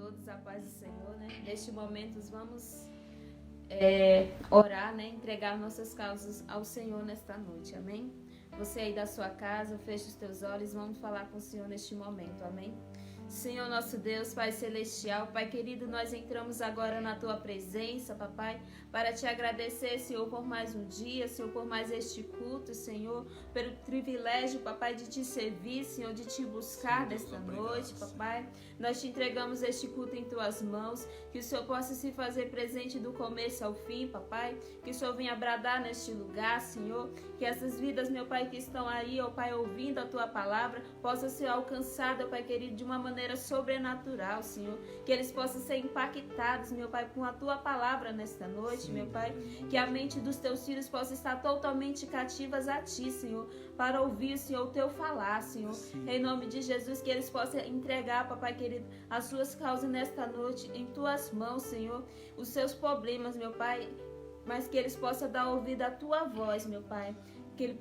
todos, a paz do Senhor, né? Neste momento vamos orar, né? Entregar nossas causas ao Senhor nesta noite, amém? Você aí da sua casa, feche os teus olhos, vamos falar com o Senhor neste momento, amém? Senhor nosso Deus, Pai Celestial, Pai querido, nós entramos agora na Tua presença, Papai, para Te agradecer, Senhor, por mais um dia, Senhor, por mais este culto, Senhor, pelo privilégio, Papai, de Te servir, Senhor, de Te buscar nesta noite, Papai. Nós Te entregamos este culto em Tuas mãos, que o Senhor possa se fazer presente do começo ao fim, Papai, que o Senhor venha bradar neste lugar, Senhor, que essas vidas, meu Pai, que estão aí, ó Pai, ouvindo a Tua palavra, possam ser alcançadas, Pai querido, de uma maneira sobrenatural, Senhor, que eles possam ser impactados, meu Pai, com a Tua palavra nesta noite, meu Pai, que a mente dos Teus filhos possa estar totalmente cativas a Ti, Senhor, para ouvir, Senhor, o Teu falar, Senhor, em nome de Jesus, que eles possam entregar, Papai querido, as suas causas nesta noite em Tuas mãos, Senhor, os seus problemas, meu Pai, mas que eles possam dar ouvido à Tua voz, meu Pai. Que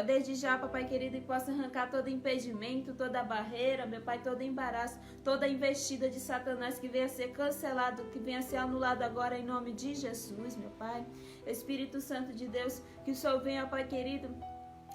desde já, Papai querido, ele possa arrancar todo impedimento, toda barreira, meu Pai, todo embaraço, toda investida de Satanás que venha a ser cancelado, que venha a ser anulado agora em nome de Jesus, meu Pai. Espírito Santo de Deus, que o Senhor venha, Pai querido,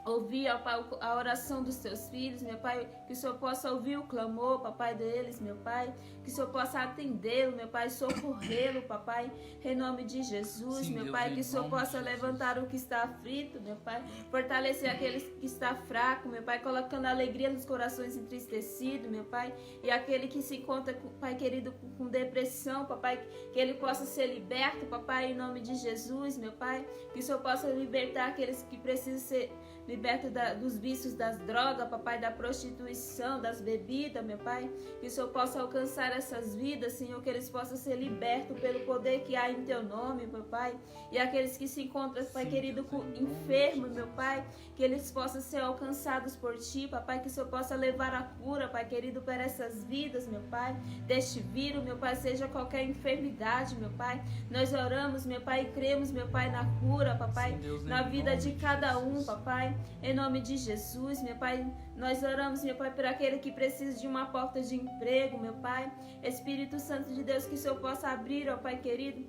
ouvir, ó Pai, a oração dos Teus filhos, meu Pai, que o Senhor possa ouvir o clamor, Papai, deles, meu Pai, que o Senhor possa atendê-lo, meu Pai, socorrê-lo, Papai, em nome de Jesus, Sim, meu Deus, Pai, que o Senhor possa levantar o que está aflito, meu Pai, fortalecer aquele que está fraco, meu Pai, colocando alegria nos corações entristecidos, meu Pai, e aquele que se encontra, Pai querido, com depressão, Papai, que ele possa ser liberto, Papai, em nome de Jesus, meu Pai, que o Senhor possa libertar aqueles que precisam ser liberto dos vícios das drogas, Papai, da prostituição, das bebidas, meu Pai, que o Senhor possa alcançar essas vidas, Senhor, que eles possam ser libertos pelo poder que há em Teu nome, meu Pai, e aqueles que se encontram, Pai querido, enfermos, meu Pai, que eles possam ser alcançados por Ti, Papai, que o Senhor possa levar a cura, Pai querido, para essas vidas, meu Pai, deste vírus, meu Pai, seja qualquer enfermidade, meu Pai, nós oramos, meu Pai, e cremos, meu Pai, na cura, Papai, na vida de cada um, Papai, em nome de Jesus, meu Pai, nós oramos, meu Pai, por aquele que precisa de uma porta de emprego, meu Pai. Espírito Santo de Deus, que o Senhor possa abrir, ó Pai querido,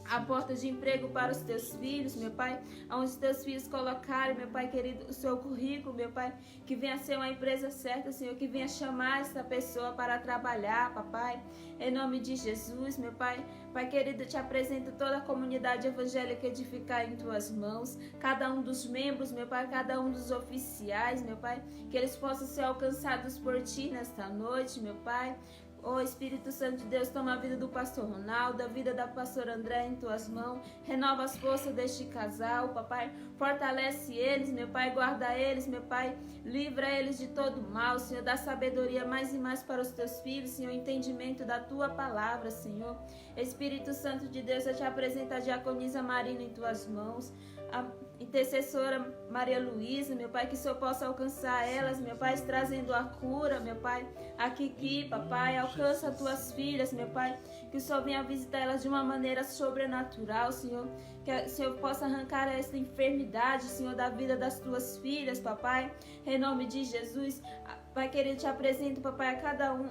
a porta de emprego para os Teus filhos, meu Pai, onde os Teus filhos colocarem, meu Pai querido, o seu currículo, meu Pai, que venha ser uma empresa certa, Senhor, que venha chamar essa pessoa para trabalhar, Papai, em nome de Jesus, meu Pai. Pai querido, te apresento toda a comunidade evangélica edificar em Tuas mãos, cada um dos membros, meu Pai, cada um dos oficiais, meu Pai, que eles possam ser alcançados por Ti nesta noite, meu Pai. Ó Espírito Santo de Deus, toma a vida do pastor Ronaldo, a vida da pastora André em Tuas mãos, renova as forças deste casal, Papai, fortalece eles, meu Pai, guarda eles, meu Pai, livra eles de todo mal, Senhor, dá sabedoria mais e mais para os Teus filhos, Senhor, entendimento da Tua palavra, Senhor. Espírito Santo de Deus, eu te apresento a diaconisa Marina em Tuas mãos, a intercessora Maria Luísa, meu Pai, que o Senhor possa alcançar elas, meu Pai, trazendo a cura, meu Pai, a Kiki, Papai, alcança as Tuas filhas, meu Pai, que o Senhor venha visitar elas de uma maneira sobrenatural, Senhor, que o Senhor possa arrancar essa enfermidade, Senhor, da vida das Tuas filhas, Papai, em nome de Jesus. Pai querido, te apresento, Papai, a cada um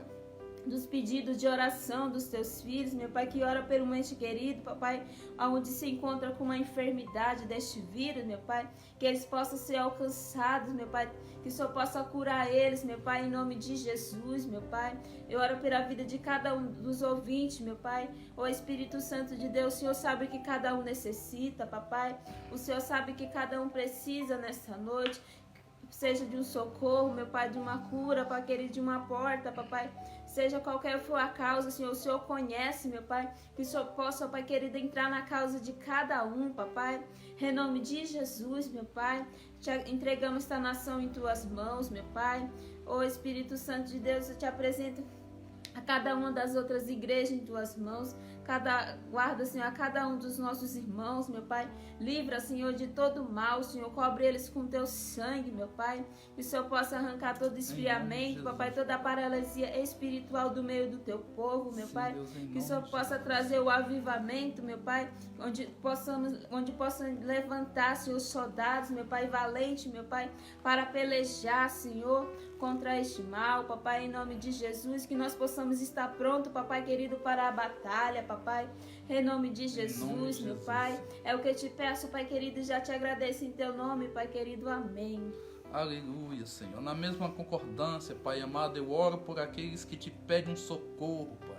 dos pedidos de oração dos Teus filhos, meu Pai, que ora pelo ente querido, Papai, onde se encontra com uma enfermidade deste vírus, meu Pai, que eles possam ser alcançados, meu Pai, que o Senhor possa curar eles, meu Pai, em nome de Jesus, meu Pai. Eu oro pela vida de cada um dos ouvintes, meu Pai. Ó Espírito Santo de Deus, o Senhor sabe o que cada um necessita, Papai. O Senhor sabe que cada um precisa nessa noite, seja de um socorro, meu Pai, de uma cura, Pai querido, de uma porta, Papai, seja qualquer for a causa, Senhor, o Senhor conhece, meu Pai, que o Senhor possa, Pai querido, entrar na causa de cada um, Papai, em nome de Jesus, meu Pai, te entregamos esta nação em Tuas mãos, meu Pai. Ó Espírito Santo de Deus, eu te apresento a cada uma das outras igrejas em Tuas mãos, guarda, Senhor, a cada um dos nossos irmãos, meu Pai. Livra, Senhor, de todo mal, Senhor. Cobre eles com teu sangue, meu Pai. Que o Senhor possa arrancar todo esfriamento, papai, toda a paralisia espiritual do meio do teu povo, meu Pai. Que o Senhor possa trazer o avivamento, meu Pai, onde possam levantar, Senhor, soldados, meu Pai, valente, meu Pai, para pelejar, Senhor, contra este mal, papai, em nome de Jesus, que nós possamos estar pronto, papai querido, para a batalha, papai, em nome de Jesus, meu Pai, é o que eu te peço, pai querido, e já te agradeço em teu nome, pai querido, amém. Aleluia, Senhor. Na mesma concordância, Pai amado, eu oro por aqueles que te pedem um socorro, Pai,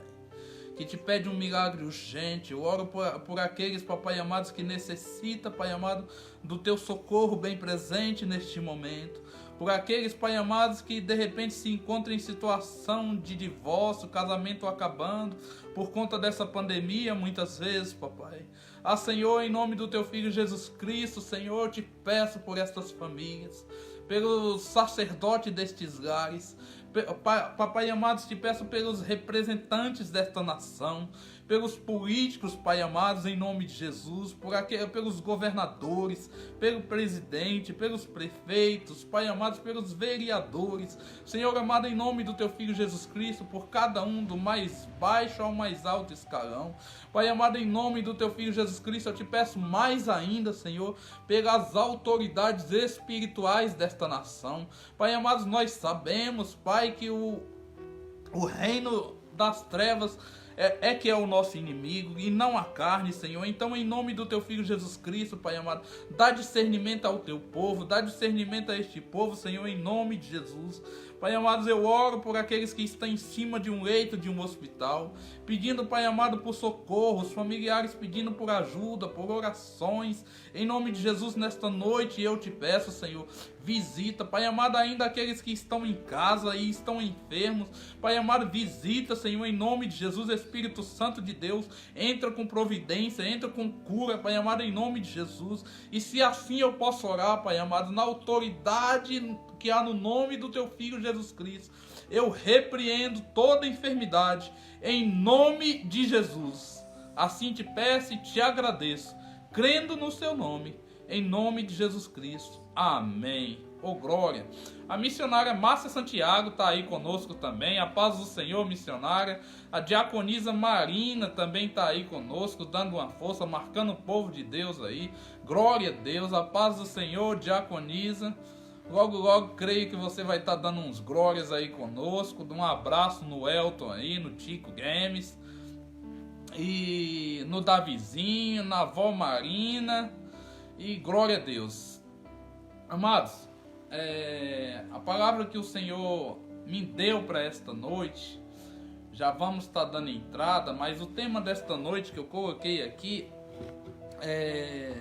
que te pedem um milagre urgente. Eu oro por aqueles, papai amado, que necessitam, Pai amado, do teu socorro bem presente neste momento. Por aqueles, Pai amados, que de repente se encontram em situação de divórcio, casamento acabando, por conta dessa pandemia, muitas vezes, papai. Ah, Senhor, em nome do teu Filho Jesus Cristo, Senhor, eu te peço por estas famílias, pelo sacerdote destes lares, papai amados, te peço pelos representantes desta nação, pelos políticos, Pai amados, em nome de Jesus, pelos governadores, pelo presidente, pelos prefeitos, Pai amados, pelos vereadores, Senhor amado, em nome do teu Filho Jesus Cristo, por cada um, do mais baixo ao mais alto escalão, Pai amado, em nome do teu Filho Jesus Cristo, eu te peço mais ainda, Senhor, pelas autoridades espirituais desta nação, Pai amados, nós sabemos, Pai, que o reino das trevas que é o nosso inimigo e não a carne, Senhor. Então, em nome do teu Filho Jesus Cristo, Pai amado, dá discernimento ao teu povo, dá discernimento a este povo, Senhor, em nome de Jesus. Pai amado, eu oro por aqueles que estão em cima de um leito de um hospital, pedindo, Pai amado, por socorro, os familiares pedindo por ajuda, por orações, em nome de Jesus, nesta noite eu te peço, Senhor, visita, Pai amado, ainda aqueles que estão em casa e estão enfermos, Pai amado, visita, Senhor, em nome de Jesus, Espírito Santo de Deus, entra com providência, entra com cura, Pai amado, em nome de Jesus, e se assim eu posso orar, Pai amado, na autoridade que há no nome do teu Filho Jesus Cristo, eu repreendo toda enfermidade, em nome de Jesus, assim te peço e te agradeço, crendo no seu nome, em nome de Jesus Cristo, amém. Oh, glória. A missionária Márcia Santiago está aí conosco também. A paz do Senhor, missionária. A diaconisa Marina também está aí conosco, dando uma força, marcando o povo de Deus aí. Glória a Deus. A paz do Senhor, diaconisa. Logo, logo, creio que você vai estar dando uns glórias aí conosco. Um abraço no Elton aí, no Tico Games. E no Davizinho, na avó Marina. E glória a Deus. Amados, a palavra que o Senhor me deu para esta noite, já vamos estar dando entrada, mas o tema desta noite que eu coloquei aqui é: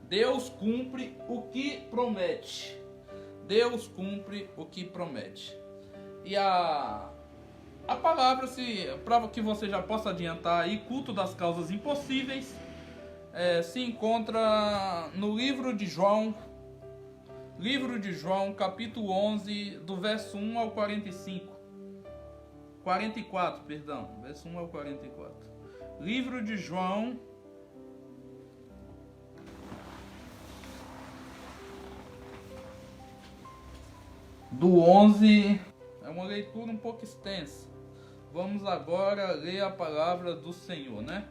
Deus cumpre o que promete. Deus cumpre o que promete. E a palavra, para que você já possa adiantar aí, culto das causas impossíveis, se encontra no livro de João, capítulo 11, do verso 1 ao 44, verso 1 ao 44. Livro de João, do 11, é uma leitura um pouco extensa. Vamos agora ler a palavra do Senhor, né?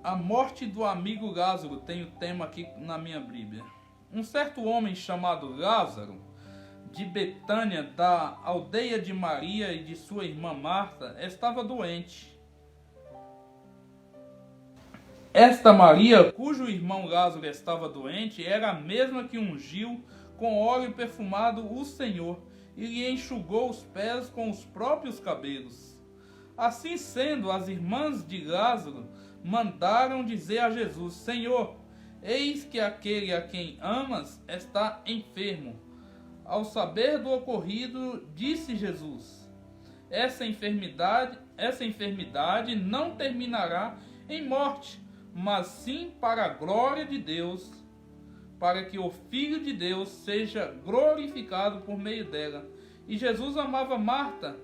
A morte do amigo Lázaro tem o tema aqui na minha Bíblia. Um certo homem chamado Lázaro, de Betânia, da aldeia de Maria e de sua irmã Marta, estava doente. Esta Maria, cujo irmão Lázaro estava doente, era a mesma que ungiu com óleo perfumado o Senhor e lhe enxugou os pés com os próprios cabelos. Assim sendo, as irmãs de Lázaro mandaram dizer a Jesus: Senhor, eis que aquele a quem amas está enfermo. Ao saber do ocorrido, disse Jesus: essa enfermidade não terminará em morte, mas sim para a glória de Deus, para que o Filho de Deus seja glorificado por meio dela. E Jesus amava Marta,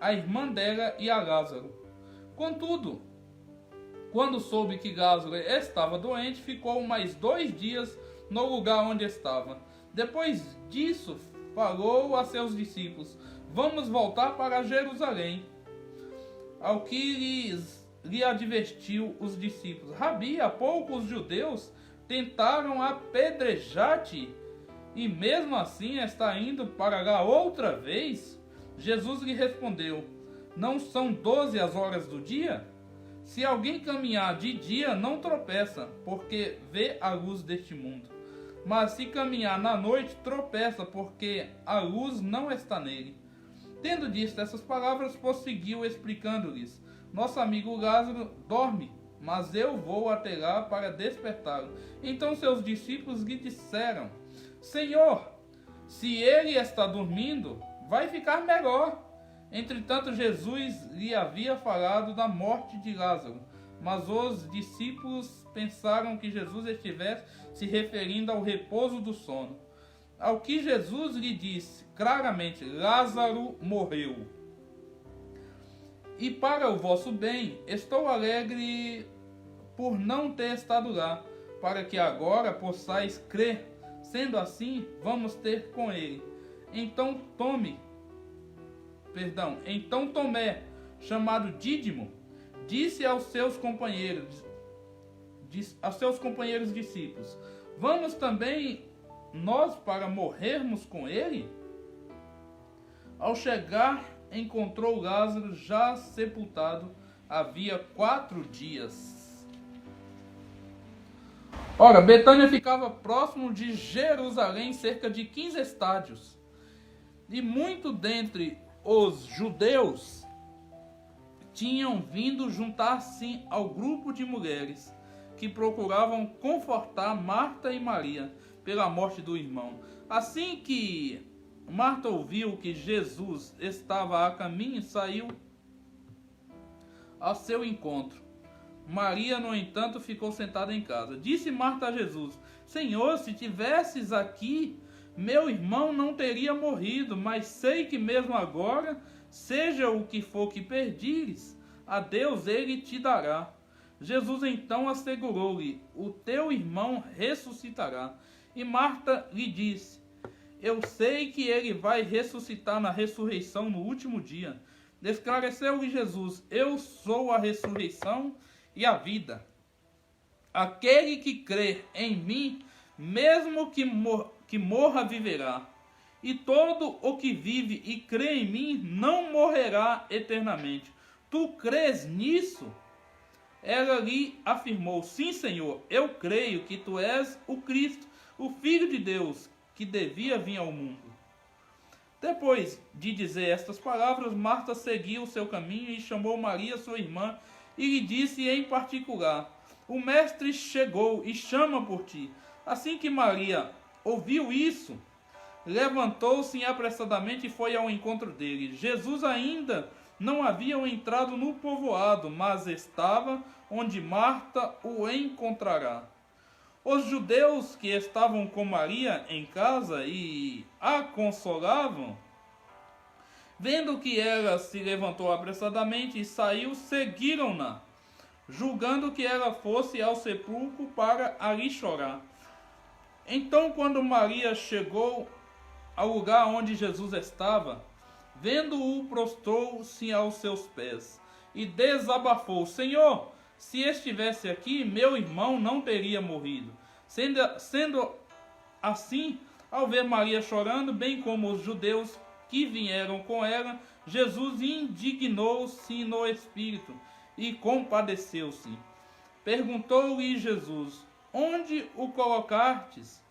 a irmã dela, e a Lázaro. Contudo, quando soube que Lázaro estava doente, ficou mais 2 dias no lugar onde estava. Depois disso, falou a seus discípulos: vamos voltar para Jerusalém. Ao que lhe advertiu os discípulos: Rabi, há pouco os judeus tentaram apedrejar-te, e mesmo assim está indo para lá outra vez? Jesus lhe respondeu: não são 12 as horas do dia? Se alguém caminhar de dia, não tropeça, porque vê a luz deste mundo. Mas se caminhar na noite, tropeça, porque a luz não está nele. Tendo dito essas palavras, prosseguiu explicando-lhes: nosso amigo Lázaro dorme, mas eu vou até lá para despertá-lo. Então seus discípulos lhe disseram: Senhor, se ele está dormindo, vai ficar melhor. Entretanto, Jesus lhe havia falado da morte de Lázaro, mas os discípulos pensaram que Jesus estivesse se referindo ao repouso do sono. Ao que Jesus lhe disse claramente: Lázaro morreu. E para o vosso bem, estou alegre por não ter estado lá, para que agora possais crer. Sendo assim, vamos ter com ele. Então Tomé, chamado Dídimo, disse aos seus companheiros discípulos: vamos também nós para morrermos com ele? Ao chegar, encontrou Lázaro já sepultado havia 4 dias. Ora, Betânia ficava próximo de Jerusalém, cerca de 15 estádios. E muito dentre os judeus tinham vindo juntar-se ao grupo de mulheres que procuravam confortar Marta e Maria pela morte do irmão. Assim que Marta ouviu que Jesus estava a caminho, saiu ao seu encontro. Maria, no entanto, ficou sentada em casa. Disse Marta a Jesus: Senhor, se tivesses aqui, meu irmão não teria morrido, mas sei que mesmo agora, seja o que for que pedires, a Deus ele te dará. Jesus então assegurou-lhe: o teu irmão ressuscitará. E Marta lhe disse: eu sei que ele vai ressuscitar na ressurreição no último dia. Esclareceu-lhe Jesus: eu sou a ressurreição e a vida. Aquele que crer em mim, mesmo que morra, viverá. E todo o que vive e crê em mim não morrerá eternamente. Tu crês nisso? Ela lhe afirmou: sim, Senhor, eu creio que tu és o Cristo, o Filho de Deus, que devia vir ao mundo. Depois de dizer estas palavras, Marta seguiu o seu caminho e chamou Maria, sua irmã, e lhe disse em particular: o mestre chegou e chama por ti. Assim que Maria ouviu isso, levantou-se apressadamente e foi ao encontro dele. Jesus ainda não havia entrado no povoado, mas estava onde Marta o encontrará. Os judeus que estavam com Maria em casa e a consolavam, vendo que ela se levantou apressadamente e saiu, seguiram-na, julgando que ela fosse ao sepulcro para ali chorar. Então, quando Maria chegou ao lugar onde Jesus estava, vendo-o, prostrou-se aos seus pés e desabafou: Senhor, se estivesse aqui, meu irmão não teria morrido. Sendo assim, ao ver Maria chorando, bem como os judeus que vieram com ela, Jesus indignou-se no espírito e compadeceu-se. Perguntou-lhe Jesus: onde o colocastes?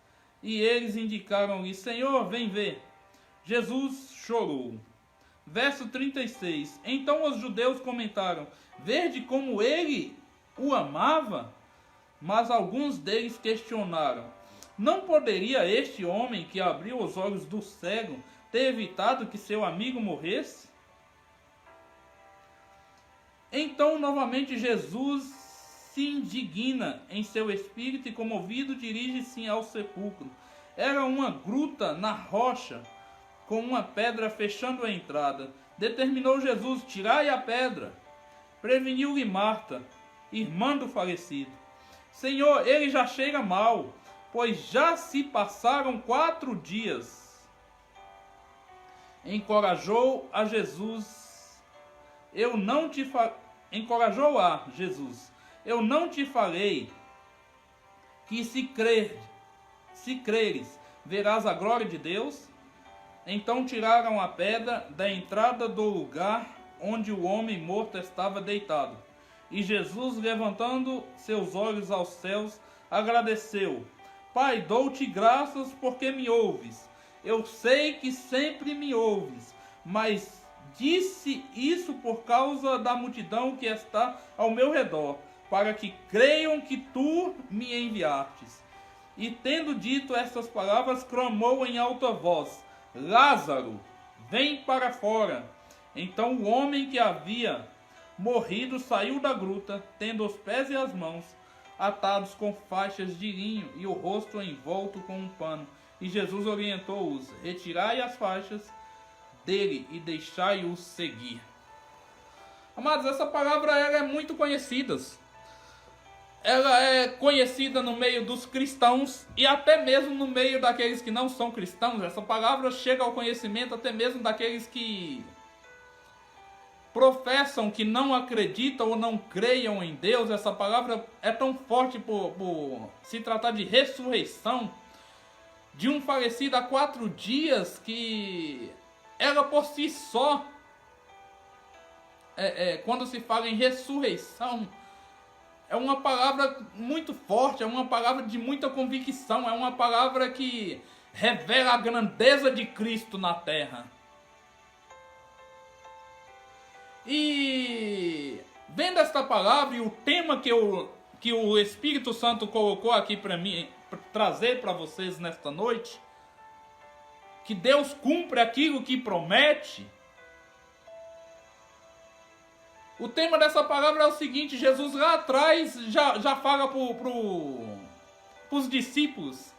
E eles indicaram-lhe: Senhor, vem ver. Jesus chorou. Verso 36. Então os judeus comentaram: vede como ele o amava? Mas alguns deles questionaram: não poderia este homem que abriu os olhos do cego ter evitado que seu amigo morresse? Então novamente Jesus se indigna em seu espírito e, comovido, dirige-se ao sepulcro. Era uma gruta na rocha, com uma pedra fechando a entrada. Determinou Jesus: tirai a pedra. Preveniu-lhe Marta, irmã do falecido: Senhor, ele já cheira mal, pois já se passaram 4 dias. Encorajou-a Jesus: eu não te falei que se creres, verás a glória de Deus? Então tiraram a pedra da entrada do lugar onde o homem morto estava deitado. E Jesus, levantando seus olhos aos céus, agradeceu: Pai, dou-te graças porque me ouves. Eu sei que sempre me ouves, mas disse isso por causa da multidão que está ao meu redor, para que creiam que tu me enviastes. E tendo dito estas palavras, clamou em alta voz: Lázaro, vem para fora. Então o homem que havia morrido saiu da gruta, tendo os pés e as mãos atados com faixas de linho e o rosto envolto com um pano. E Jesus orientou-os: retirai as faixas dele e deixai-o seguir. Amados, essa palavra ela é muito conhecida. Ela é conhecida no meio dos cristãos e até mesmo no meio daqueles que não são cristãos. Essa palavra chega ao conhecimento até mesmo daqueles que professam que não acreditam ou não creiam em Deus. Essa palavra é tão forte por se tratar de ressurreição de um falecido há 4 dias, que ela por si só, quando se fala em ressurreição, é uma palavra muito forte, é uma palavra de muita convicção, é uma palavra que revela a grandeza de Cristo na terra. E vendo esta palavra e o tema que o Espírito Santo colocou aqui para mim, pra trazer para vocês nesta noite, que Deus cumpre aquilo que promete. O tema dessa palavra é o seguinte: Jesus lá atrás já fala para os discípulos: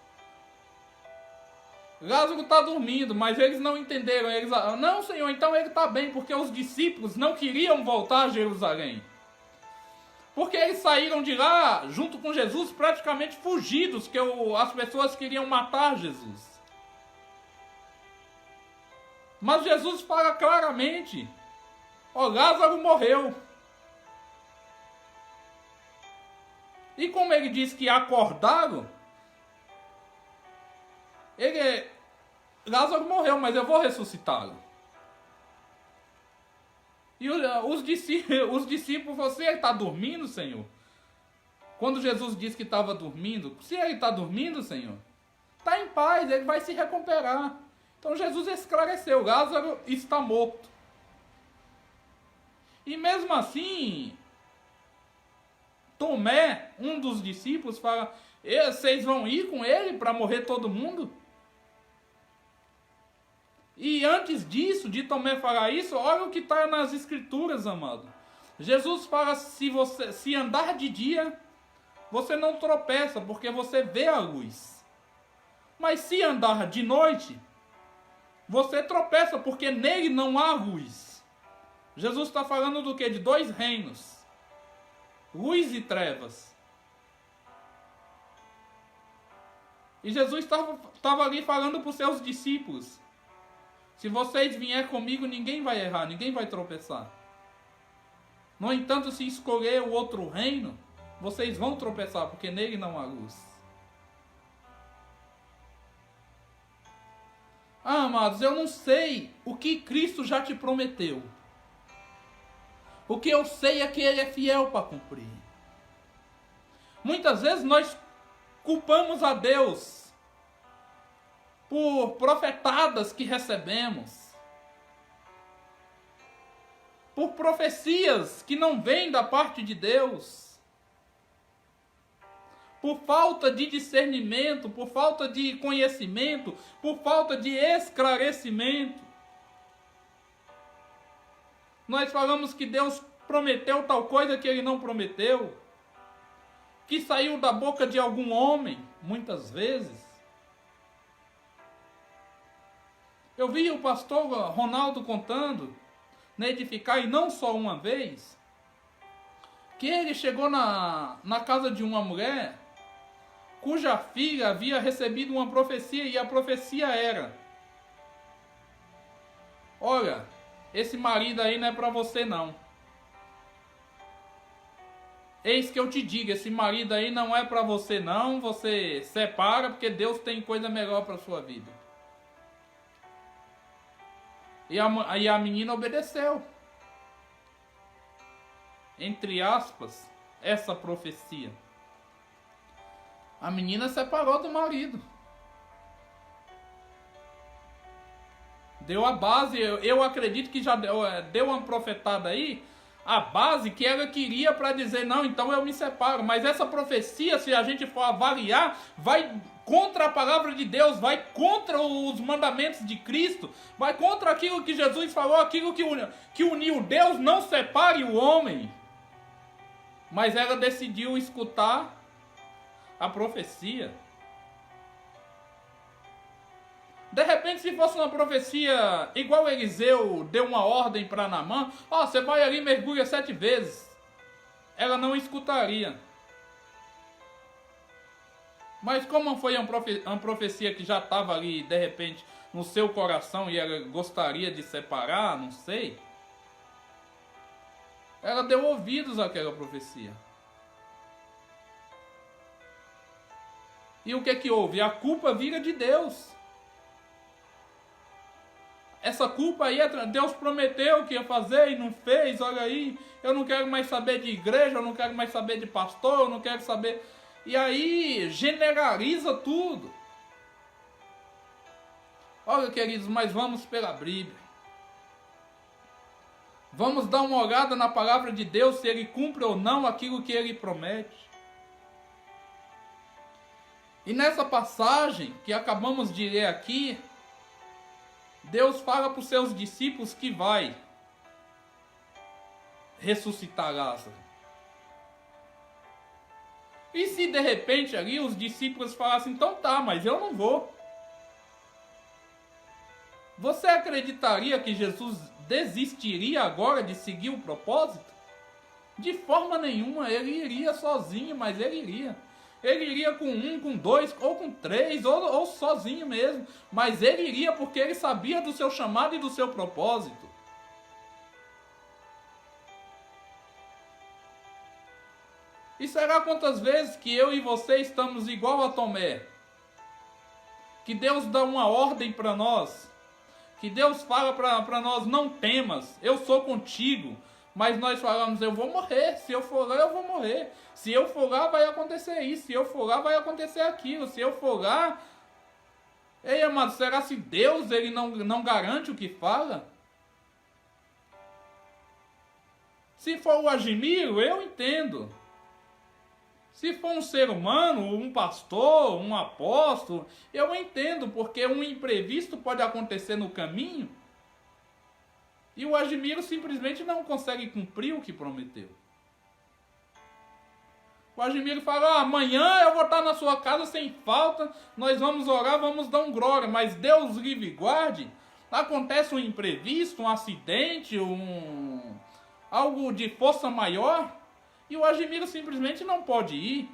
Lázaro está dormindo, mas eles não entenderam. Eles: não, Senhor, então ele está bem, porque os discípulos não queriam voltar a Jerusalém. Porque eles saíram de lá, junto com Jesus, praticamente fugidos, que as pessoas queriam matar Jesus. Mas Jesus fala claramente: Lázaro morreu. E como ele diz que acordaram, Lázaro morreu, mas eu vou ressuscitá-lo. E os discípulos: você está dormindo, Senhor? Quando Jesus disse que estava dormindo: se ele está dormindo, Senhor, está em paz, ele vai se recuperar. Então Jesus esclareceu: Lázaro está morto. E mesmo assim, Tomé, um dos discípulos, fala: vocês vão ir com ele para morrer todo mundo? E antes disso, de Tomé falar isso, olha o que está nas escrituras, amado. Jesus fala: se andar de dia, você não tropeça, porque você vê a luz. Mas se andar de noite, você tropeça, porque nele não há luz. Jesus está falando do quê? De 2 reinos: luz e trevas. E Jesus estava ali falando para os seus discípulos: se vocês vierem comigo, ninguém vai errar, ninguém vai tropeçar. No entanto, se escolher o outro reino, vocês vão tropeçar, porque nele não há luz. Amados, eu não sei o que Cristo já te prometeu. O que eu sei é que Ele é fiel para cumprir. Muitas vezes nós culpamos a Deus por profetadas que recebemos, por profecias que não vêm da parte de Deus, por falta de discernimento, por falta de conhecimento, por falta de esclarecimento. Nós falamos que Deus prometeu tal coisa que Ele não prometeu, que saiu da boca de algum homem, muitas vezes. Eu vi o pastor Ronaldo contando, na Edificar, e não só uma vez, que ele chegou na casa de uma mulher cuja filha havia recebido uma profecia, e a profecia era: olha, esse marido aí não é para você não. Eis que eu te digo, esse marido aí não é para você não, você separa porque Deus tem coisa melhor para sua vida. E a menina obedeceu. Entre aspas, essa profecia. A menina separou do marido. Deu a base, eu acredito que já deu uma profetada aí, a base que ela queria para dizer, não, então eu me separo. Mas essa profecia, se a gente for avaliar, vai contra a palavra de Deus, vai contra os mandamentos de Cristo, vai contra aquilo que Jesus falou, aquilo que uniu. Deus não separe o homem. Mas ela decidiu escutar a profecia. De repente, se fosse uma profecia igual Eliseu deu uma ordem para Naamã, você vai ali e mergulha 7 vezes. Ela não escutaria. Mas como foi uma profecia que já estava ali, de repente, no seu coração e ela gostaria de separar, não sei. Ela deu ouvidos àquela profecia. E o que houve? A culpa vira de Deus. Essa culpa aí, Deus prometeu que ia fazer e não fez, olha aí, eu não quero mais saber de igreja, eu não quero mais saber de pastor, eu não quero saber... E aí, generaliza tudo. Olha, queridos, mas vamos pela Bíblia. Vamos dar uma olhada na palavra de Deus, se Ele cumpre ou não aquilo que Ele promete. E nessa passagem que acabamos de ler aqui, Deus fala para os seus discípulos que vai ressuscitar Lázaro. E se de repente ali os discípulos falassem, então tá, mas eu não vou. Você acreditaria que Jesus desistiria agora de seguir o propósito? De forma nenhuma, ele iria sozinho, mas ele iria. Ele iria com 1, com 2, ou com 3, ou sozinho mesmo. Mas ele iria porque ele sabia do seu chamado e do seu propósito. E será quantas vezes que eu e você estamos igual a Tomé? Que Deus dá uma ordem para nós. Que Deus fala para nós, não temas, eu sou contigo. Mas nós falamos, eu vou morrer, se eu for lá eu vou morrer. Se eu for lá vai acontecer isso, se eu for lá vai acontecer aquilo, se eu for lá... Ei, amado, será se Deus ele não garante o que fala? Se for o Agimiro, eu entendo. Se for um ser humano, um pastor, um apóstolo, eu entendo, porque um imprevisto pode acontecer no caminho. E o Agimiro simplesmente não consegue cumprir o que prometeu. O Agimiro fala, amanhã eu vou estar na sua casa sem falta, nós vamos orar, vamos dar um glória, mas Deus livre e guarde, acontece um imprevisto, um acidente, algo de força maior, e o Agimiro simplesmente não pode ir.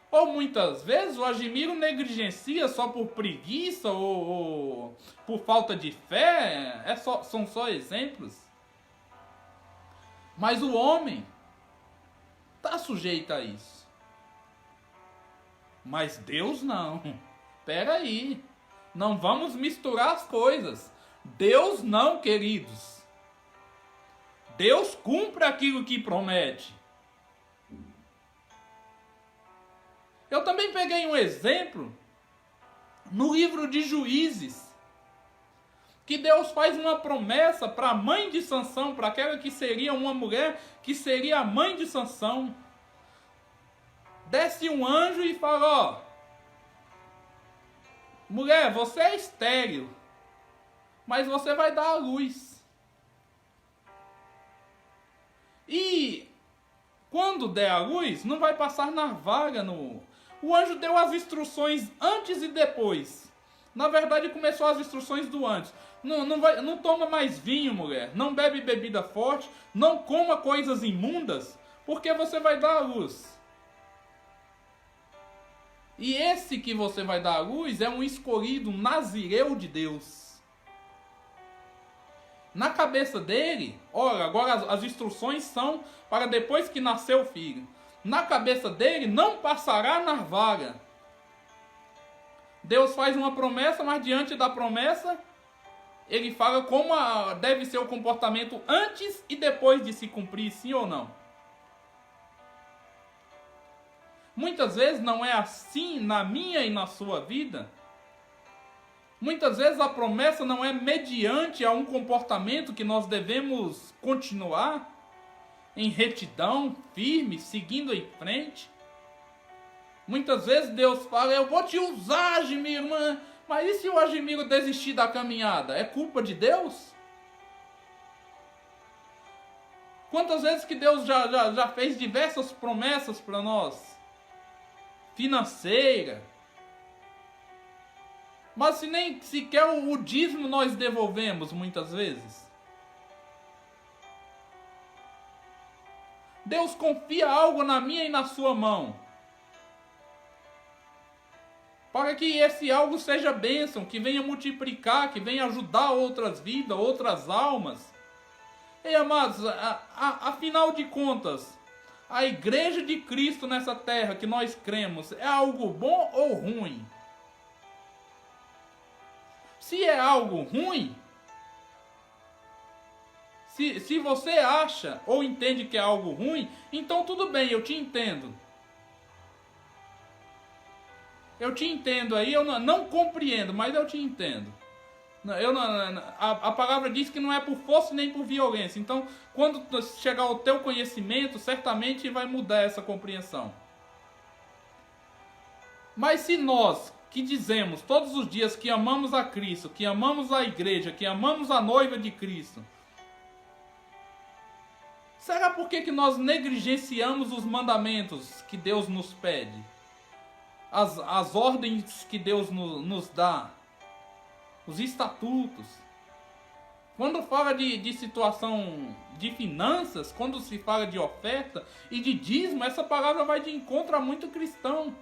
Ou muitas vezes o Agimiro negligencia só por preguiça ou por falta de fé. São só exemplos. Mas o homem está sujeito a isso. Mas Deus não. Espera aí. Não vamos misturar as coisas. Deus não, queridos. Deus cumpre aquilo que promete. Eu também peguei um exemplo no livro de Juízes, que Deus faz uma promessa para a mãe de Sansão, para aquela que seria uma mulher, que seria a mãe de Sansão. Desce um anjo e fala, mulher, você é estéril, mas você vai dar à luz. E quando der a luz, não vai passar navalha no... O anjo deu as instruções antes e depois. Na verdade, começou as instruções do antes. Não toma mais vinho, mulher. Não bebe bebida forte. Não coma coisas imundas, porque você vai dar à luz. E esse que você vai dar à luz é um escolhido, um nazireu de Deus. Na cabeça dele, olha, agora as instruções são para depois que nasceu o filho. Na cabeça dele não passará navalha. Deus faz uma promessa, mas diante da promessa, ele fala como deve ser o comportamento antes e depois de se cumprir, sim ou não. Muitas vezes não é assim na minha e na sua vida. Muitas vezes a promessa não é mediante a um comportamento que nós devemos continuar em retidão, firme, seguindo em frente. Muitas vezes Deus fala, eu vou te usar, Admiro, mas e se o Admiro desistir da caminhada? É culpa de Deus? Quantas vezes que Deus já fez diversas promessas para nós? Financeira. Mas se nem sequer o dízimo nós devolvemos muitas vezes. Deus confia algo na minha e na sua mão. Para que esse algo seja bênção, que venha multiplicar, que venha ajudar outras vidas, outras almas. E amados, afinal de contas, a igreja de Cristo nessa terra que nós cremos é algo bom ou ruim? Se é algo ruim, se você acha ou entende que é algo ruim, então tudo bem, eu te entendo. Eu te entendo aí, eu não compreendo, mas eu te entendo. A palavra diz que não é por força nem por violência. Então, quando chegar ao teu conhecimento, certamente vai mudar essa compreensão. Mas se nós que dizemos todos os dias que amamos a Cristo, que amamos a igreja, que amamos a noiva de Cristo, será por que nós negligenciamos os mandamentos que Deus nos pede? As ordens que Deus nos dá, os estatutos. Quando fala de situação de finanças, quando se fala de oferta e de dízimo, essa palavra vai de encontro a muito cristão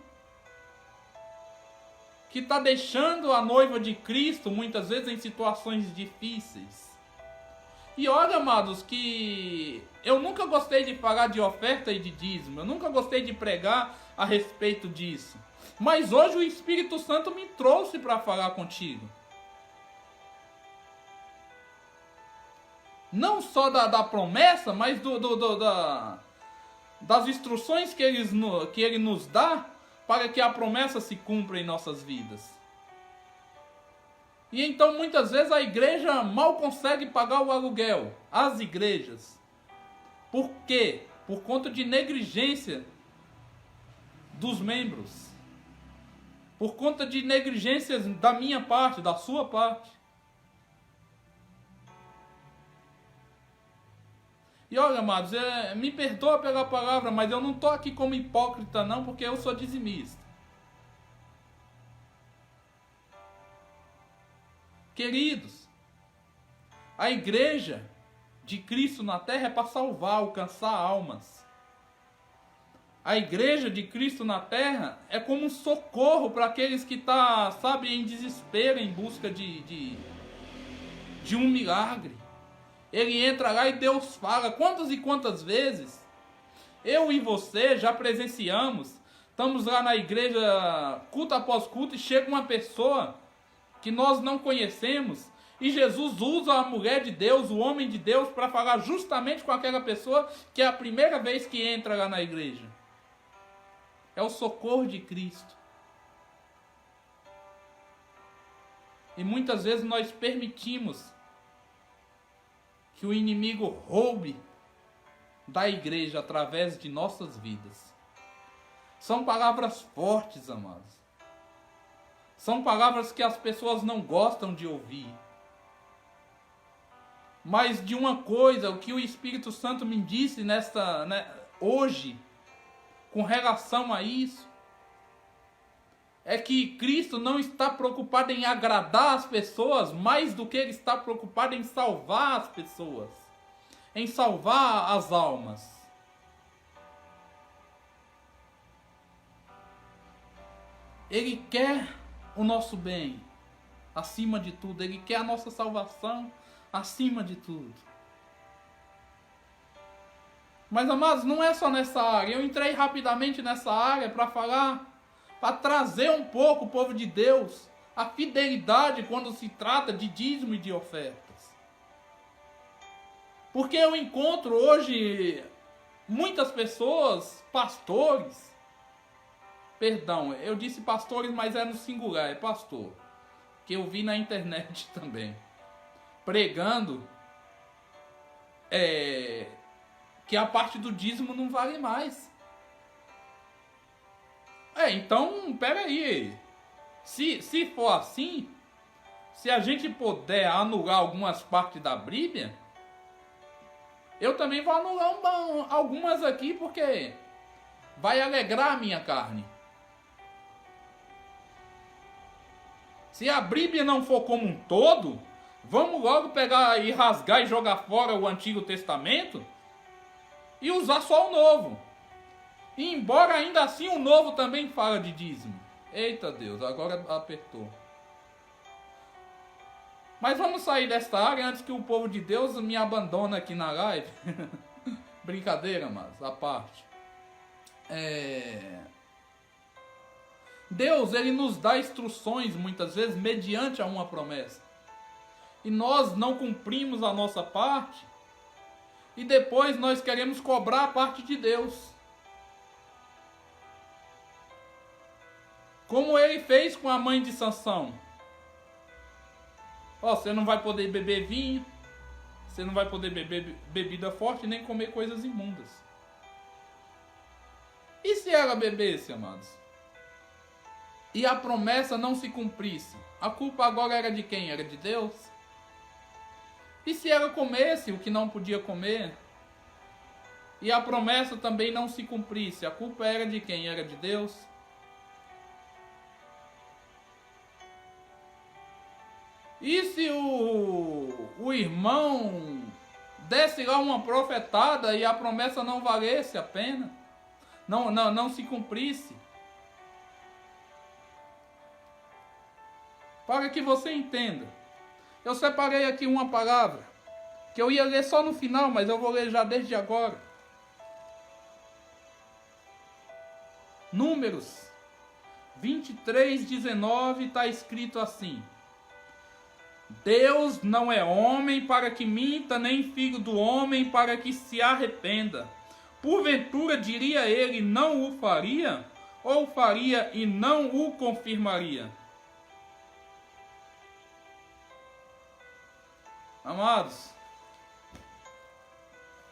que está deixando a noiva de Cristo muitas vezes em situações difíceis. E olha, amados, que eu nunca gostei de falar de oferta e de dízimo, eu nunca gostei de pregar a respeito disso. Mas hoje o Espírito Santo me trouxe para falar contigo. Não só da promessa, mas das instruções que ele nos dá para que a promessa se cumpra em nossas vidas. E então muitas vezes a igreja mal consegue pagar o aluguel. As igrejas. Por quê? Por conta de negligência dos membros. Por conta de negligências da minha parte, da sua parte. E olha, amados, me perdoa pela palavra, mas eu não estou aqui como hipócrita não, porque eu sou dizimista. Queridos, a igreja de Cristo na terra é para salvar, alcançar almas. A igreja de Cristo na terra é como um socorro para aqueles que estão, sabe, em desespero, em busca de um milagre. Ele entra lá e Deus fala. Quantas e quantas vezes eu e você já presenciamos, estamos lá na igreja culto após culto e chega uma pessoa que nós não conhecemos e Jesus usa a mulher de Deus, o homem de Deus, para falar justamente com aquela pessoa que é a primeira vez que entra lá na igreja. É o socorro de Cristo. E muitas vezes nós permitimos que o inimigo roube da igreja através de nossas vidas. São palavras fortes, amados. São palavras que as pessoas não gostam de ouvir. Mas de uma coisa, o que o Espírito Santo me disse hoje, com relação a isso, é que Cristo não está preocupado em agradar as pessoas mais do que Ele está preocupado em salvar as pessoas, em salvar as almas. Ele quer o nosso bem acima de tudo, Ele quer a nossa salvação acima de tudo. Mas, amados, não é só nessa área. Eu entrei rapidamente nessa área para falar, para trazer um pouco o povo de Deus a fidelidade quando se trata de dízimo e de ofertas. Porque eu encontro hoje muitas pessoas, pastores, perdão, eu disse pastores, mas é no singular, é pastor, que eu vi na internet também, pregando que a parte do dízimo não vale mais. Então, peraí. Se for assim, se a gente puder anular algumas partes da Bíblia, eu também vou anular algumas aqui, porque vai alegrar a minha carne. Se a Bíblia não for como um todo, vamos logo pegar e rasgar e jogar fora o Antigo Testamento e usar só o Novo. E embora ainda assim o Novo também fala de dízimo. Eita Deus, agora apertou. Mas vamos sair desta área antes que o povo de Deus me abandone aqui na live. Brincadeira, mas a parte. Deus, Ele nos dá instruções muitas vezes mediante a uma promessa. E nós não cumprimos a nossa parte. E depois nós queremos cobrar a parte de Deus. Como Ele fez com a mãe de Sansão. Você não vai poder beber vinho. Você não vai poder beber bebida forte, nem comer coisas imundas. E se ela bebesse, amados? E a promessa não se cumprisse? A culpa agora era de quem? Era de Deus? E se ela comesse o que não podia comer? E a promessa também não se cumprisse? A culpa era de quem? Era de Deus? E se o irmão desse lá uma profetada e a promessa não valesse a pena? Não se cumprisse? Para que você entenda, eu separei aqui uma palavra que eu ia ler só no final, mas eu vou ler já desde agora. Números 23:19 está escrito assim: Deus não é homem para que minta, nem filho do homem para que se arrependa. Porventura diria ele, não o faria? Ou faria e não o confirmaria? Amados,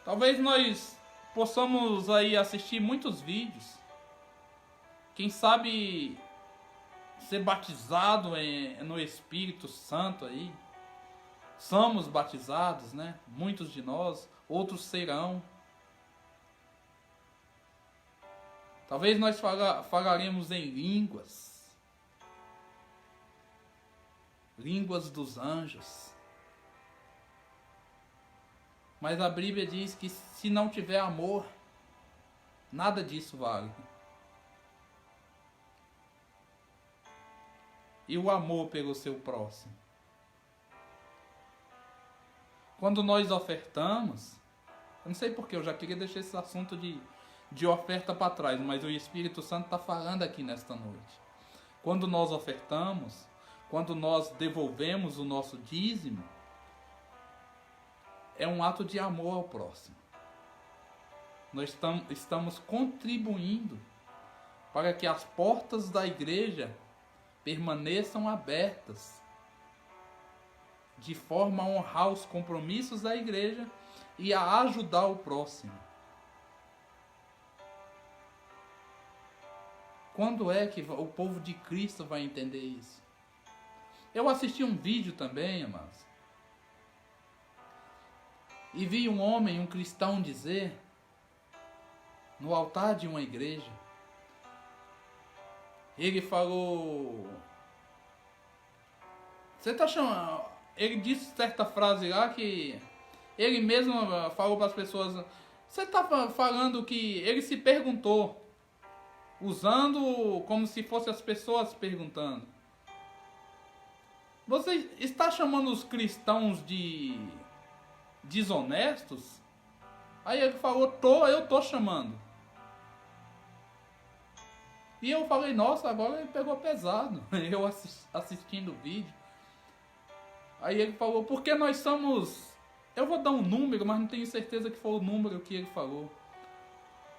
talvez nós possamos aí assistir muitos vídeos. Quem sabe ser batizado no Espírito Santo aí. Somos batizados, né? Muitos de nós, outros serão. Talvez nós falaremos em línguas. Línguas dos anjos. Mas a Bíblia diz que se não tiver amor, nada disso vale. E o amor pelo seu próximo. Quando nós ofertamos, eu não sei porque, eu já queria deixar esse assunto de oferta para trás, mas o Espírito Santo está falando aqui nesta noite. Quando nós ofertamos, quando nós devolvemos o nosso dízimo, é um ato de amor ao próximo. Nós estamos contribuindo para que as portas da igreja permaneçam abertas, de forma a honrar os compromissos da igreja e a ajudar o próximo. Quando é que o povo de Cristo vai entender isso? Eu assisti um vídeo também, amados, e vi um homem, um cristão, dizer, no altar de uma igreja, Ele falou... Você tá chamando... Ele disse certa frase lá que... Ele mesmo falou para as pessoas... Você tá falando que... Ele se perguntou... Usando como se fossem as pessoas perguntando. Você está chamando os cristãos de desonestos? Aí ele falou, eu tô chamando. E eu falei, nossa, agora ele pegou pesado. Eu assistindo o vídeo. Aí ele falou, porque nós somos... Eu vou dar um número, mas não tenho certeza que foi o número que ele falou.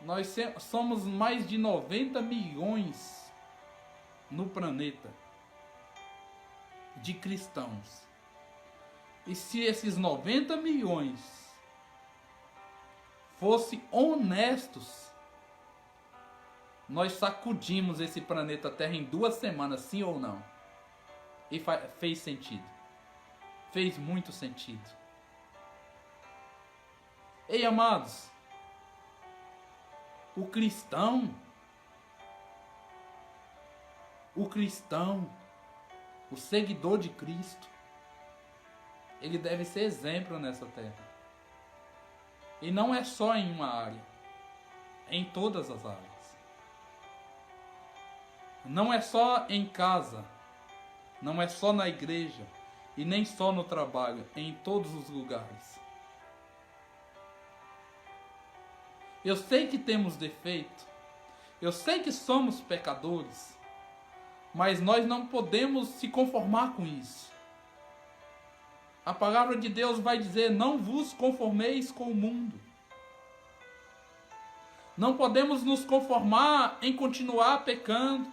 Nós somos mais de 90 milhões no planeta de cristãos. E se esses 90 milhões fossem honestos, nós sacudimos esse planeta Terra em 2 semanas, sim ou não? E fez sentido. Fez muito sentido. Ei, amados, o cristão, o seguidor de Cristo, ele deve ser exemplo nessa terra. E não é só em uma área, é em todas as áreas. Não é só em casa, não é só na igreja, e nem só no trabalho, é em todos os lugares. Eu sei que temos defeito, eu sei que somos pecadores, mas nós não podemos se conformar com isso. A palavra de Deus vai dizer, não vos conformeis com o mundo. Não podemos nos conformar em continuar pecando.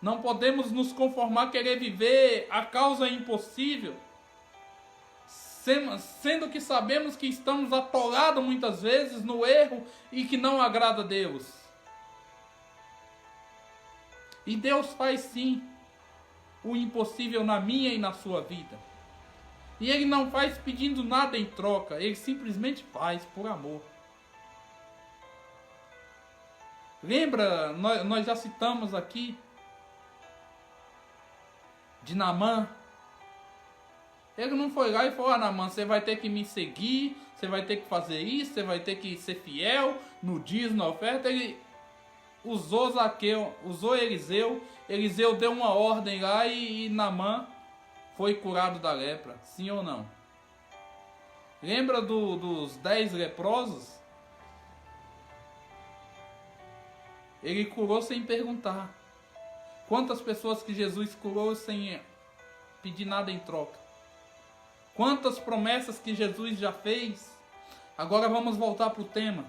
Não podemos nos conformar a querer viver a causa impossível, sendo que sabemos que estamos atolados muitas vezes no erro e que não agrada a Deus. E Deus faz sim o impossível na minha e na sua vida. E Ele não faz pedindo nada em troca, Ele simplesmente faz por amor. Lembra, nós já citamos aqui de Naamã. Ele não foi lá e falou, Naamã, você vai ter que me seguir, você vai ter que fazer isso, você vai ter que ser fiel no dízimo, na oferta. Ele usou Zaqueu, usou Eliseu. Eliseu deu uma ordem lá e Naamã foi curado da lepra. Sim ou não? Lembra dos 10 leprosos? Ele curou sem perguntar. Quantas pessoas que Jesus curou sem pedir nada em troca? Quantas promessas que Jesus já fez? Agora vamos voltar para o tema.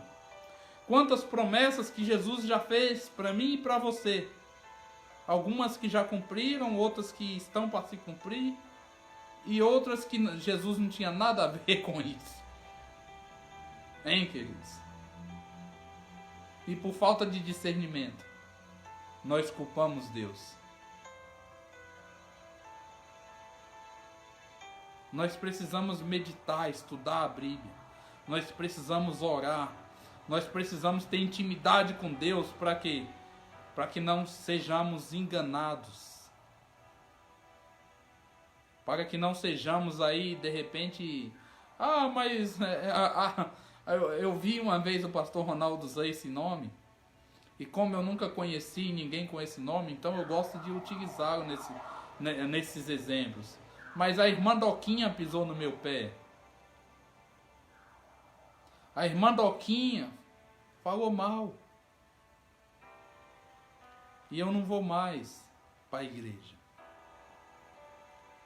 Quantas promessas que Jesus já fez para mim e para você? Algumas que já cumpriram, outras que estão para se cumprir, e outras que Jesus não tinha nada a ver com isso. Hein, queridos? E por falta de discernimento, nós culpamos Deus. Nós precisamos meditar, estudar a Bíblia. Nós precisamos orar. Nós precisamos ter intimidade com Deus para quê? Para que não sejamos enganados. Para que não sejamos aí, de repente... mas... eu vi uma vez o pastor Ronaldo usar esse nome. E como eu nunca conheci ninguém com esse nome, então eu gosto de utilizá-lo nesses exemplos. Mas a irmã Doquinha pisou no meu pé. A irmã Doquinha falou mal. E eu não vou mais para a igreja.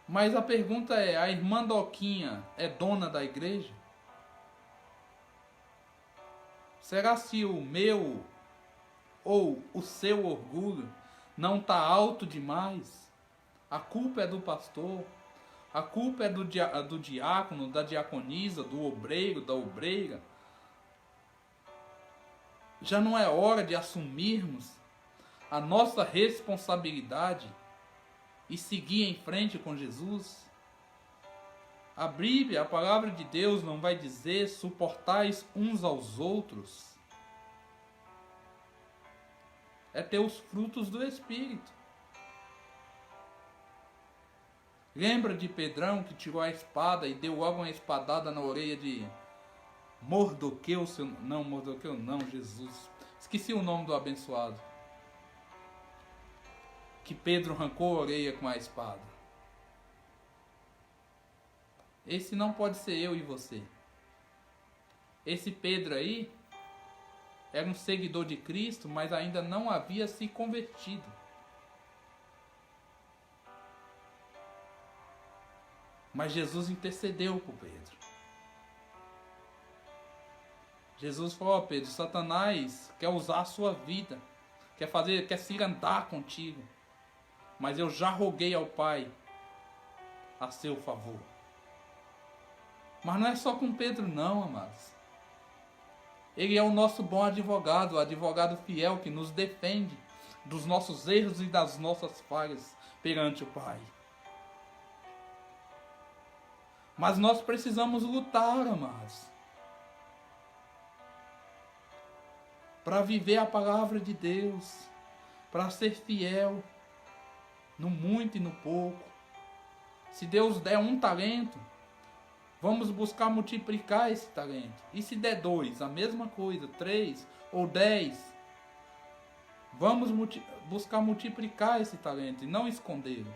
Mas a pergunta é, a irmã Doquinha é dona da igreja? Será se o meu ou o seu orgulho não está alto demais? A culpa é do pastor. A culpa é do diácono, da diaconisa, do obreiro, da obreira. Já não é hora de assumirmos a nossa responsabilidade e seguir em frente com Jesus? A Bíblia, a palavra de Deus não vai dizer suportais uns aos outros? é ter os frutos do Espírito. Lembra de Pedrão que tirou a espada e deu logo uma espadada na orelha de Mardoqueu? Não, Mardoqueu não, Jesus. Esqueci o nome do abençoado. Que Pedro arrancou a orelha com a espada. Esse não pode ser eu e você. Esse Pedro aí era um seguidor de Cristo, mas ainda não havia se convertido. Mas Jesus intercedeu por Pedro. Jesus falou: ó Pedro, Satanás quer usar a sua vida, quer se andar contigo, mas eu já roguei ao Pai a seu favor. Mas não é só com Pedro não, amados. Ele é o nosso bom advogado, o advogado fiel que nos defende dos nossos erros e das nossas falhas perante o Pai. Mas nós precisamos lutar, amados, para viver a palavra de Deus, para ser fiel no muito e no pouco. Se Deus der um talento, vamos buscar multiplicar esse talento. E se der 2, a mesma coisa, 3 ou 10, vamos buscar multiplicar esse talento e não escondê-lo.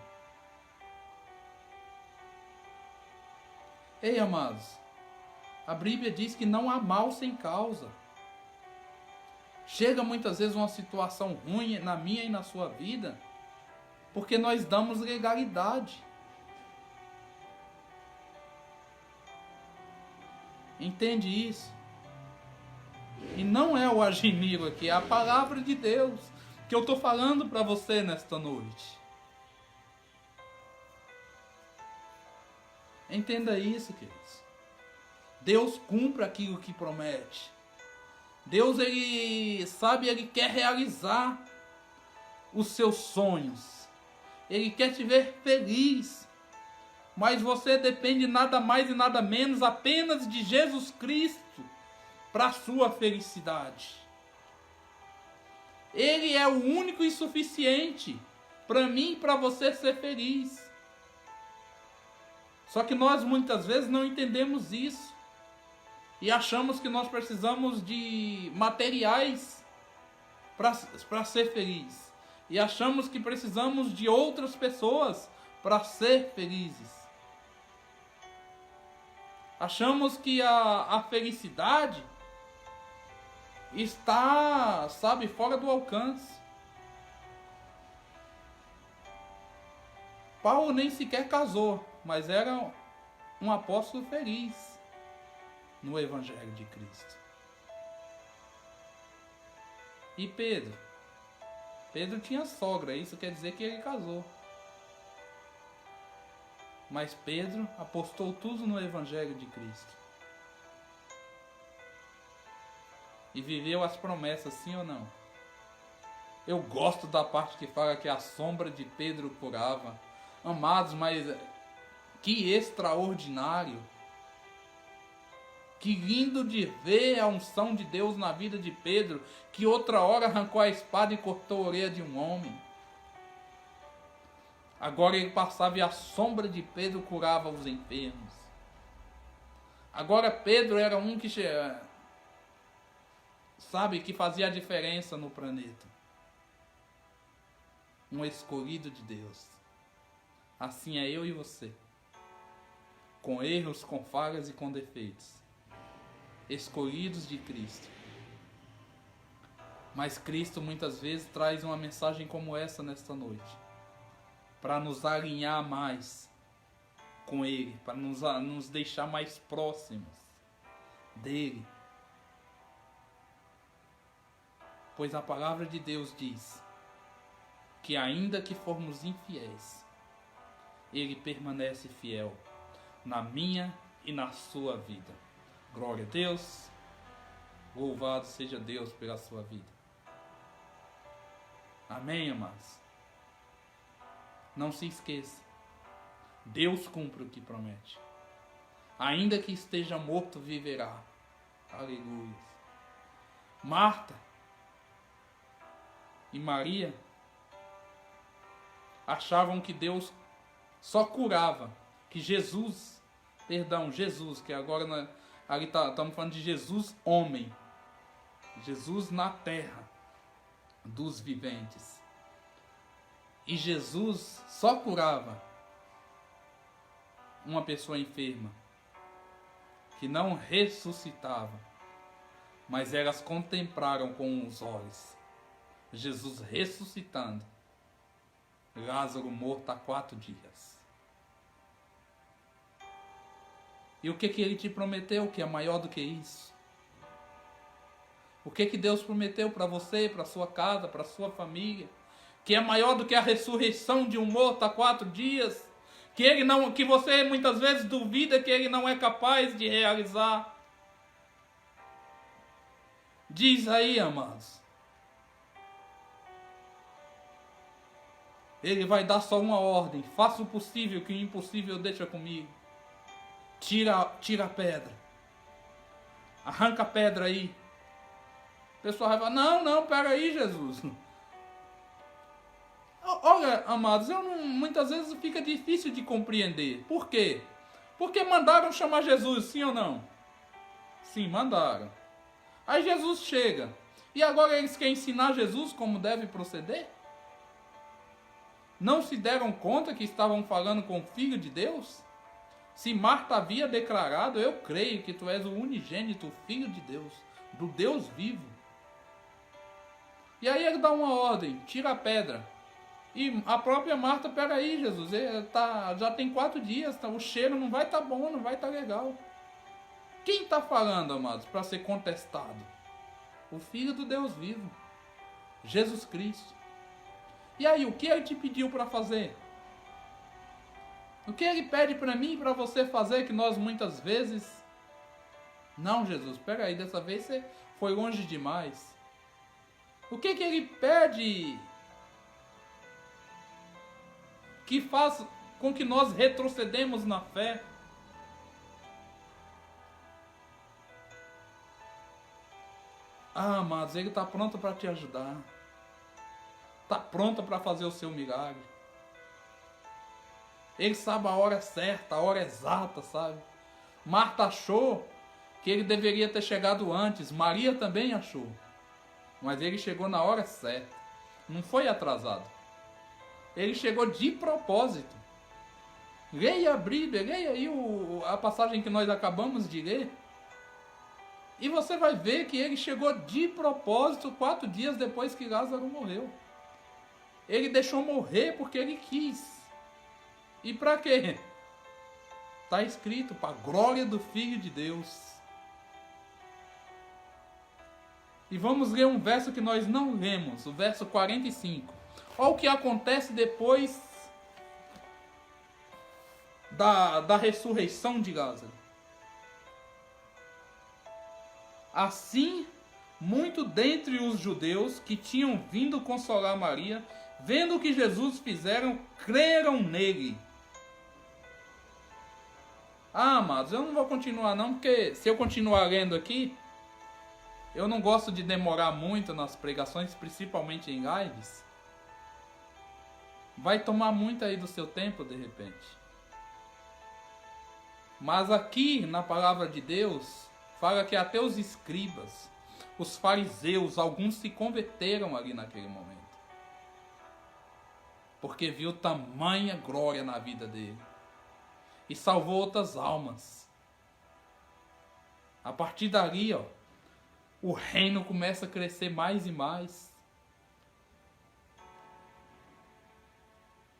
Ei, amados, a Bíblia diz que não há mal sem causa. Chega muitas vezes uma situação ruim na minha e na sua vida, porque nós damos legalidade. Entende isso? E não é o Ageniro aqui, é a palavra de Deus que eu estou falando para você nesta noite. Entenda isso, queridos. Deus cumpre aquilo que promete. Deus, Ele sabe, Ele quer realizar os seus sonhos. Ele quer te ver feliz. Mas você depende nada mais e nada menos apenas de Jesus Cristo para a sua felicidade. Ele é o único e suficiente para mim e para você ser feliz. Só que nós muitas vezes não entendemos isso. E achamos que nós precisamos de materiais para ser feliz. E achamos que precisamos de outras pessoas para ser felizes. Achamos que a felicidade está, sabe, fora do alcance. Paulo nem sequer casou, mas era um apóstolo feliz no Evangelho de Cristo. E Pedro? Pedro tinha sogra, isso quer dizer que ele casou. Mas Pedro apostou tudo no Evangelho de Cristo. E viveu as promessas, sim ou não? Eu gosto da parte que fala que a sombra de Pedro curava. Amados, mas que extraordinário. Que lindo de ver a unção de Deus na vida de Pedro, que outra hora arrancou a espada e cortou a orelha de um homem. Agora ele passava e a sombra de Pedro curava os enfermos. Agora Pedro era um que, sabe, que fazia a diferença no planeta. Um escolhido de Deus. Assim é eu e você. Com erros, com falhas e com defeitos. Escolhidos de Cristo. Mas Cristo muitas vezes traz uma mensagem como essa nesta noite. Para nos alinhar mais com Ele, para nos deixar mais próximos dEle. Pois a palavra de Deus diz que ainda que formos infiéis, Ele permanece fiel na minha e na sua vida. Glória a Deus, louvado seja Deus pela sua vida. Amém, amados? Não se esqueça, Deus cumpre o que promete. Ainda que esteja morto, viverá. Aleluia. Marta, e Maria achavam que Deus só curava, que Jesus, que agora ali estamos falando de Jesus homem, Jesus na terra dos viventes. E Jesus só curava uma pessoa enferma, que não ressuscitava, mas elas contemplaram com os olhos Jesus ressuscitando, Lázaro morto há 4 dias. E o que ele te prometeu que é maior do que isso? O que Deus prometeu para você, para sua casa, para sua família, que é maior do que a ressurreição de um morto há 4 dias, que você muitas vezes duvida que ele não é capaz de realizar? Diz aí, amados. Ele vai dar só uma ordem: faça o possível, que o impossível deixa comigo. Tira a pedra. Arranca a pedra aí. O pessoal vai falar: não, pera aí, Jesus. Olha, amados, muitas vezes fica difícil de compreender. Por quê? Porque mandaram chamar Jesus, sim ou não? Sim, mandaram. Aí Jesus chega. E agora eles querem ensinar Jesus como deve proceder? Não se deram conta que estavam falando com o Filho de Deus? Se Marta havia declarado: eu creio que tu és o unigênito, Filho de Deus, do Deus vivo. E aí ele dá uma ordem: tira a pedra. E a própria Marta: peraí, Jesus, já tem 4 dias, o cheiro não vai estar bom, não vai estar legal. Quem está falando, amados, para ser contestado? O Filho do Deus vivo, Jesus Cristo. E aí, o que ele te pediu para fazer? O que ele pede para mim e para você fazer, que nós muitas vezes... Não, Jesus, espera aí, dessa vez você foi longe demais. O que ele pede que faz com que nós retrocedemos na fé? Mas ele está pronto para te ajudar. Está pronto para fazer o seu milagre. Ele sabe a hora certa, a hora exata, sabe? Marta achou que ele deveria ter chegado antes. Maria também achou. Mas ele chegou na hora certa. Não foi atrasado. Ele chegou de propósito. Leia a Bíblia, leia aí a passagem que nós acabamos de ler. E você vai ver que ele chegou de propósito 4 dias depois que Lázaro morreu. Ele deixou morrer porque ele quis. E para quê? Está escrito: para a glória do Filho de Deus. E vamos ler um verso que nós não lemos, o verso 45. Olha o que acontece depois da ressurreição de Lázaro. Assim, muito dentre os judeus que tinham vindo consolar Maria, vendo o que Jesus fizeram, creram nele. Amados, eu não vou continuar não, porque se eu continuar lendo aqui, eu não gosto de demorar muito nas pregações, principalmente em lives. Vai tomar muito aí do seu tempo, de repente. Mas aqui, na palavra de Deus, fala que até os escribas, os fariseus, alguns se converteram ali naquele momento. Porque viu tamanha glória na vida dele. E salvou outras almas. A partir dali, o reino começa a crescer mais e mais.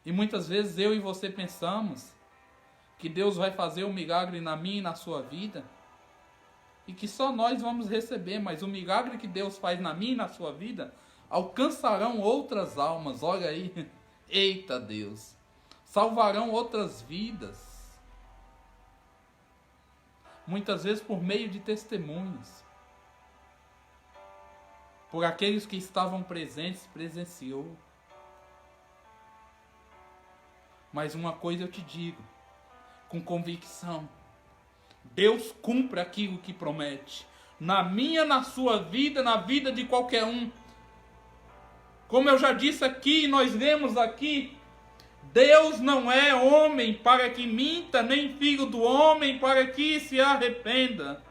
E muitas vezes eu e você pensamos que Deus vai fazer um milagre na minha e na sua vida, e que só nós vamos receber, mas o milagre que Deus faz na minha e na sua vida alcançarão outras almas. Olha aí, eita Deus, salvarão outras vidas. Muitas vezes por meio de testemunhos. Por aqueles que estavam presentes, presenciou. Mas uma coisa eu te digo, com convicção: Deus cumpre aquilo que promete. Na minha, na sua vida, na vida de qualquer um. Como eu já disse aqui, nós lemos aqui, Deus não é homem para que minta, nem filho do homem para que se arrependa.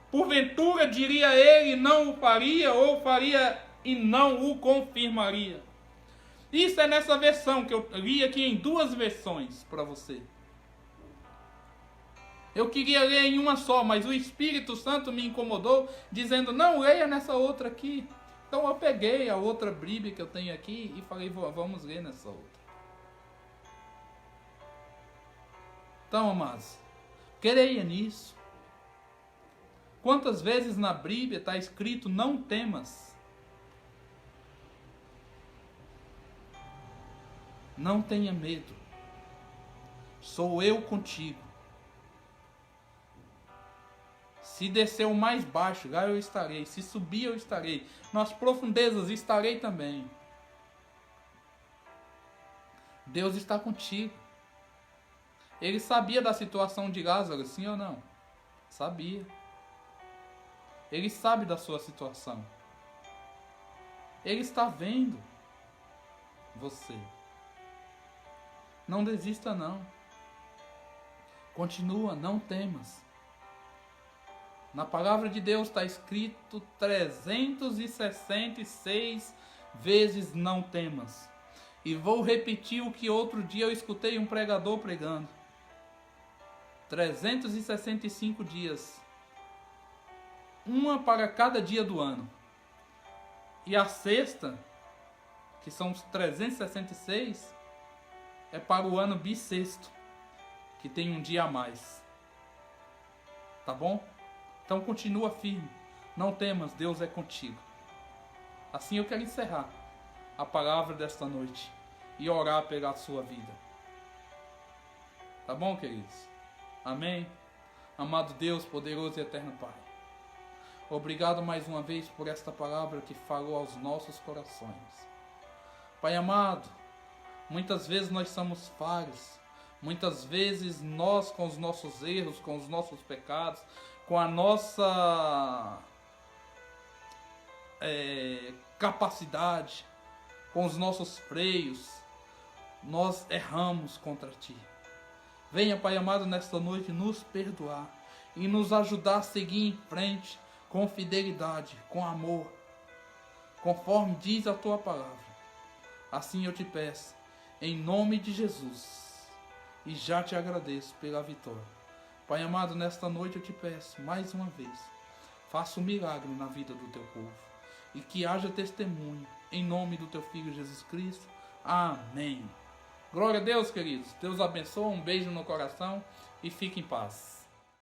Porventura, diria ele, não o faria, ou faria e não o confirmaria. Isso é nessa versão que eu li aqui em duas versões para você. Eu queria ler em uma só, mas o Espírito Santo me incomodou, dizendo, não, leia nessa outra aqui. Então eu peguei a outra Bíblia que eu tenho aqui e falei, vamos ler nessa outra. Então, amados, creia nisso. Quantas vezes na Bíblia está escrito, não temas. Não tenha medo. Sou eu contigo. Se descer o mais baixo, lá eu estarei. Se subir, eu estarei. Nas profundezas, estarei também. Deus está contigo. Ele sabia da situação de Lázaro, sim ou não? Sabia. Ele sabe da sua situação. Ele está vendo você. Não desista, não. Continua, não temas. Na palavra de Deus está escrito 366 vezes não temas. E vou repetir o que outro dia eu escutei um pregador pregando. 365 dias. Uma para cada dia do ano. E a sexta, que são os 366, é para o ano bissexto, que tem um dia a mais. Tá bom? Então continua firme. Não temas, Deus é contigo. Assim eu quero encerrar a palavra desta noite e orar pela sua vida. Tá bom, queridos? Amém? Amado Deus, poderoso e eterno Pai. Obrigado mais uma vez por esta palavra que falou aos nossos corações. Pai amado, muitas vezes nós somos falhos. Muitas vezes nós, com os nossos erros, com os nossos pecados, com a nossa capacidade, com os nossos freios, nós erramos contra Ti. Venha, Pai amado, nesta noite nos perdoar e nos ajudar a seguir em frente com fidelidade, com amor, conforme diz a Tua palavra. Assim eu te peço, em nome de Jesus, e já te agradeço pela vitória. Pai amado, nesta noite eu te peço, mais uma vez, faça um milagre na vida do Teu povo, e que haja testemunho, em nome do Teu Filho Jesus Cristo. Amém. Glória a Deus, queridos. Deus abençoe, um beijo no coração, e fique em paz.